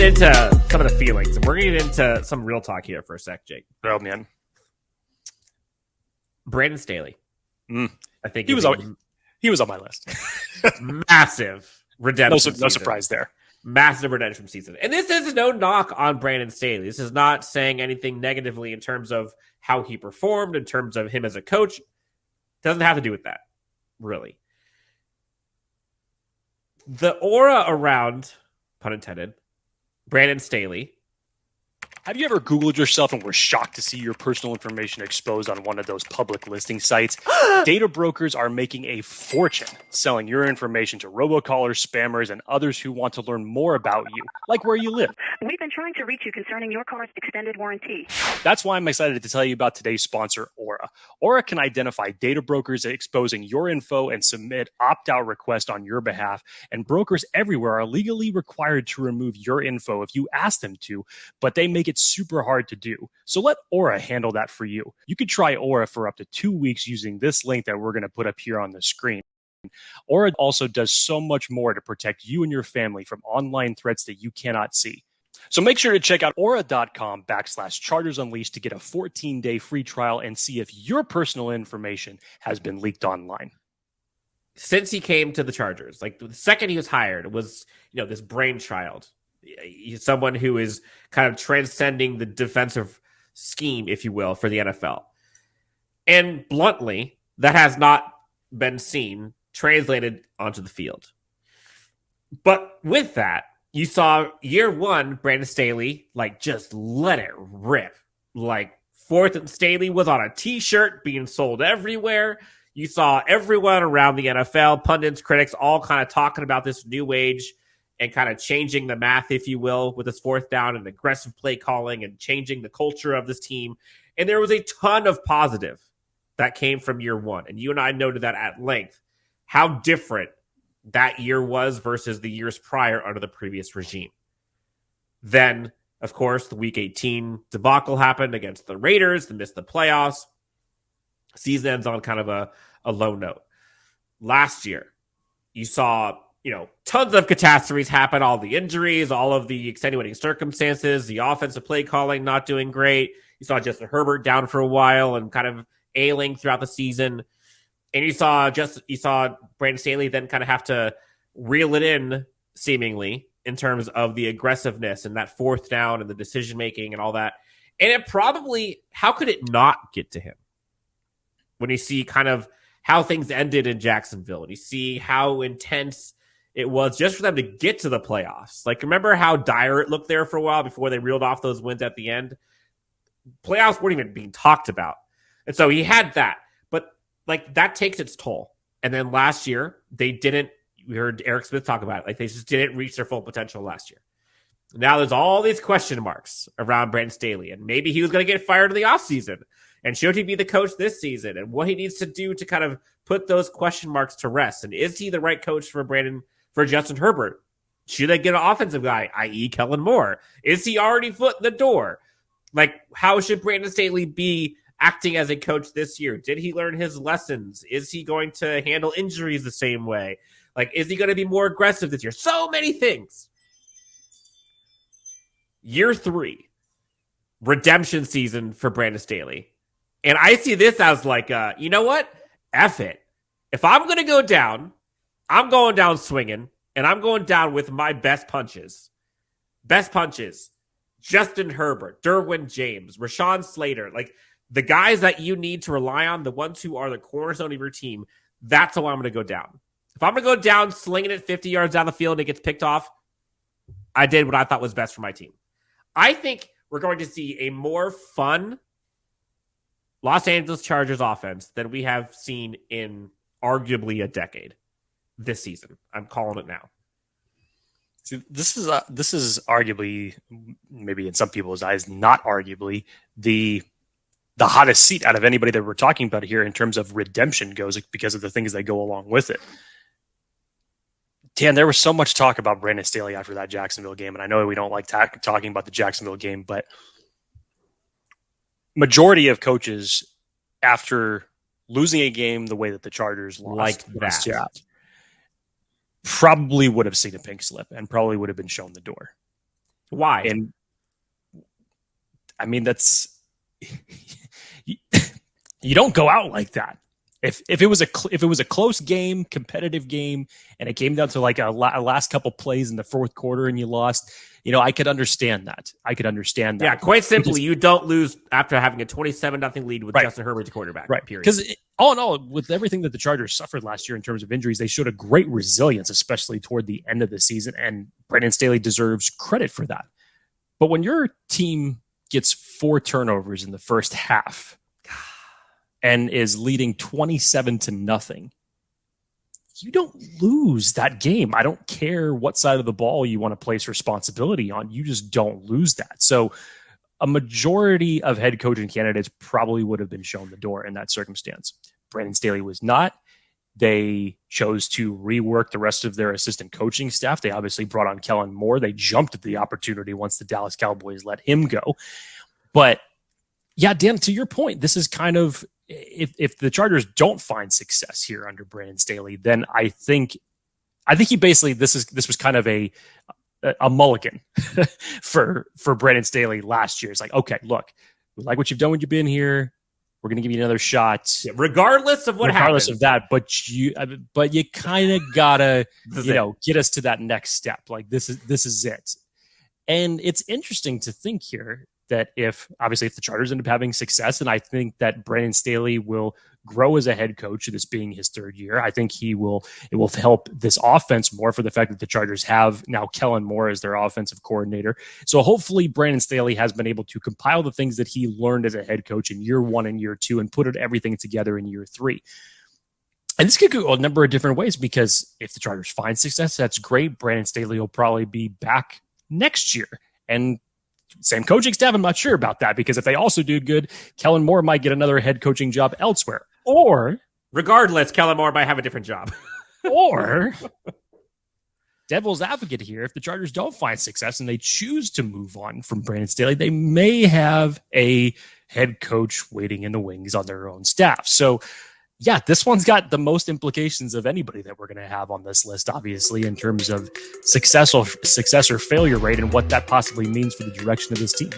get into some of the feelings, and we're going to get into some real talk here for a sec, Jake. Oh, man. Brandon Staley. I think he was on my list. Massive redemption No surprise there. Massive redemption season. And this is no knock on Brandon Staley. This is not saying anything negatively in terms of how he performed, in terms of him as a coach. Doesn't have to do with that, really. The aura around, pun intended, Brandon Staley. Have you ever Googled yourself and were shocked to see your personal information exposed on one of those public listing sites? Data brokers are making a fortune selling your information to robocallers, spammers, and others who want to learn more about you, like where you live. We've been trying to reach you concerning your car's extended warranty. That's why I'm excited to tell you about today's sponsor, Aura. Aura can identify data brokers exposing your info and submit opt-out requests on your behalf, and brokers everywhere are legally required to remove your info if you ask them to, but they make it super hard to do. So let Aura handle that for you. You could try Aura for up to 2 weeks using this link that we're going to put up here on the screen. Aura also does so much more to protect you and your family from online threats that you cannot see. So make sure to check out aura.com/Chargers Unleashed to get a 14-day free trial and see if your personal information has been leaked online. Since he came to the Chargers, like the second he was hired, was this brainchild. He's someone who is kind of transcending the defensive scheme, if you will, for the NFL. And bluntly, that has not been seen translated onto the field. But with that, you saw year one, Brandon Staley, just let it rip. Fourth and Staley was on a t-shirt being sold everywhere. You saw everyone around the NFL, pundits, critics, all kind of talking about this new age and kind of changing the math, if you will, with this fourth down and aggressive play calling and changing the culture of this team. And there was a ton of positive that came from year one. And you and I noted that at length, how different that year was versus the years prior under the previous regime. Then, of course, the Week 18 debacle happened against the Raiders. They missed the playoffs. Season ends on kind of a low note. Last year, you saw tons of catastrophes happen, all the injuries, all of the extenuating circumstances, the offensive play calling not doing great. You saw Justin Herbert down for a while and kind of ailing throughout the season. And you saw Brandon Staley then kind of have to reel it in, seemingly, in terms of the aggressiveness and that fourth down and the decision-making and all that. And it probably, how could it not get to him? When you see kind of how things ended in Jacksonville and you see how intense it was just for them to get to the playoffs. Remember how dire it looked there for a while before they reeled off those wins at the end? Playoffs weren't even being talked about. And so he had that. But, that takes its toll. And then last year, we heard Eric Smith talk about it. They just didn't reach their full potential last year. Now there's all these question marks around Brandon Staley. And maybe he was going to get fired in the offseason. And should he be the coach this season? And what he needs to do to kind of put those question marks to rest. And is he the right coach for Justin Herbert? Should they get an offensive guy, i.e. Kellen Moore? Is he already foot in the door? How should Brandon Staley be acting as a coach this year? Did he learn his lessons? Is he going to handle injuries the same way? Is he going to be more aggressive this year? So many things. Year 3, redemption season for Brandon Staley. And I see this as you know what? F it. If I'm going to go down, I'm going down swinging, and I'm going down with my best punches. Best punches. Justin Herbert, Derwin James, Rashawn Slater. The guys that you need to rely on, the ones who are the cornerstone of your team, that's how I'm going to go down. If I'm going to go down slinging it 50 yards down the field and it gets picked off, I did what I thought was best for my team. I think we're going to see a more fun Los Angeles Chargers offense than we have seen in arguably a decade this season. I'm calling it now. See, this is arguably, maybe in some people's eyes, not arguably the hottest seat out of anybody that we're talking about here in terms of redemption goes, because of the things that go along with it. Dan, there was so much talk about Brandon Staley after that Jacksonville game, and I know we don't like talking about the Jacksonville game, but majority of coaches, after losing a game the way that the Chargers lost last year, probably would have seen a pink slip and probably would have been shown the door. Why? And I mean, that's you don't go out like that. If it was a close game, competitive game, and it came down to like a last couple plays in the fourth quarter and you lost, I could understand that. Yeah, quite simply, you don't lose after having a 27-0 lead with Justin Herbert the quarterback. Right. Period. Because all in all, with everything that the Chargers suffered last year in terms of injuries, they showed a great resilience, especially toward the end of the season, and Brandon Staley deserves credit for that. But when your team gets 4 turnovers in the first half and is leading 27-0, you don't lose that game. I don't care what side of the ball you want to place responsibility on. You just don't lose that. So a majority of head coaching candidates probably would have been shown the door in that circumstance. Brandon Staley was not. They chose to rework the rest of their assistant coaching staff. They obviously brought on Kellen Moore. They jumped at the opportunity once the Dallas Cowboys let him go. But yeah, Dan, to your point, this is kind of, if the Chargers don't find success here under Brandon Staley, then I think he basically, this was kind of a mulligan for Brandon Staley last year. It's like, okay, look, we like what you've done when you've been here. We're going to give you another shot, regardless of what happens. Regardless of that, but you kind of gotta, get us to that next step. Like this is it. And it's interesting to think here that if the Chargers end up having success, and I think that Brandon Staley will grow as a head coach, this being his 3rd year, I think it will help this offense more for the fact that the Chargers have now Kellen Moore as their offensive coordinator. So hopefully Brandon Staley has been able to compile the things that he learned as a head coach in year 1 and year 2 and put everything together in year 3. And this could go a number of different ways, because if the Chargers find success, that's great. Brandon Staley will probably be back next year. And same coaching staff, I'm not sure about that, because if they also do good, Kellen Moore might get another head coaching job elsewhere. Or, regardless, Kellen Moore might have a different job. Or, devil's advocate here, if the Chargers don't find success and they choose to move on from Brandon Staley, they may have a head coach waiting in the wings on their own staff. So, yeah, this one's got the most implications of anybody that we're going to have on this list, obviously, in terms of success or failure rate and what that possibly means for the direction of this team.